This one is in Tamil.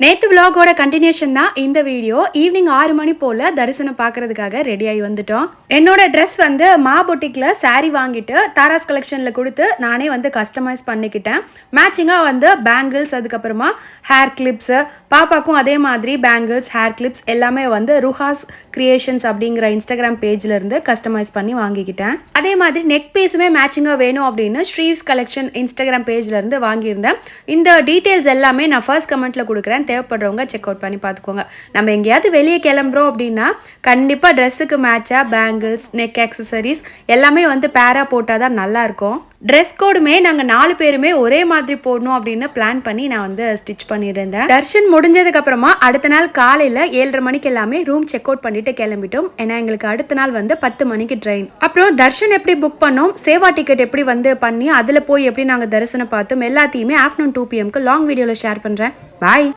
நேத்து விலாகோட கண்டினியூஷன் தான் இந்த வீடியோ. ஈவினிங் 6 மணி போல் தரிசனம் பார்க்கறதுக்காக ரெடி ஆகி வந்துட்டோம். என்னோட ட்ரெஸ் வந்து மா பொட்டிக்கில் சாரீ வாங்கிட்டு தாராஸ் கலெக்ஷனில் கொடுத்து நானே வந்து கஸ்டமைஸ் பண்ணிக்கிட்டேன். மேட்சிங்காக வந்து பேங்கிள்ஸ், அதுக்கப்புறமா ஹேர் கிளிப்ஸு, பாப்பாக்கும் அதே மாதிரி பேங்கிள்ஸ், ஹேர் கிளிப்ஸ் எல்லாமே வந்து ருஹாஸ் கிரியேஷன்ஸ் அப்படிங்கிற இன்ஸ்டாகிராம் பேஜ்லேருந்து கஸ்டமைஸ் பண்ணி வாங்கிக்கிட்டேன். அதே மாதிரி நெக் பீஸுமே மேட்சிங்காக வேணும் அப்படின்னு ஸ்ரீவ்ஸ் கலெக்ஷன் இன்ஸ்டாகிராம் பேஜ்லேருந்து வாங்கியிருந்தேன். இந்த டீட்டெயில்ஸ் எல்லாமே நான் ஃபர்ஸ்ட் கமெண்ட்டில் கொடுக்குறேன். தேவைப்படுறவங்க செக் அவுட் பண்ணி பார்த்துக்கோங்க. நம்ம எங்கேயாவது வெளியே கிளம்புறோம் அப்படின்னா கண்டிப்பாக ட்ரெஸ்ஸுக்கு மேட்சாக பேங்கிள்ஸ், நெக் ஆக்சசரிஸ் எல்லாமே வந்து பேரா போட்டால் தான் நல்லாயிருக்கும். ட்ரெஸ் கோடுமே நாங்கள் 4 பேருமே ஒரே மாதிரி போடணும் அப்படின்னு பிளான் பண்ணி நான் வந்து ஸ்டிச் பண்ணியிருந்தேன். தர்ஷன் முடிஞ்சதுக்கு அப்புறமா அடுத்த நாள் காலையில் 7:30 மணிக்கு எல்லாமே ரூம் செக் அவுட் பண்ணிட்டு கிளம்பிட்டோம். ஏன்னா எங்களுக்கு அடுத்த நாள் வந்து 10 மணிக்கு ட்ரெயின். அப்புறம் தர்ஷன் எப்படி புக் பண்ணோம், சேவா டிக்கெட் எப்படி வந்து பண்ணி அதில் போய் எப்படி நாங்கள் தரிசனம் பார்த்தோம் எல்லாத்தையுமே ஆஃப்டர்நூன் 2 PM லாங் வீடியோவில் ஷேர் பண்ணுறேன். பாய்.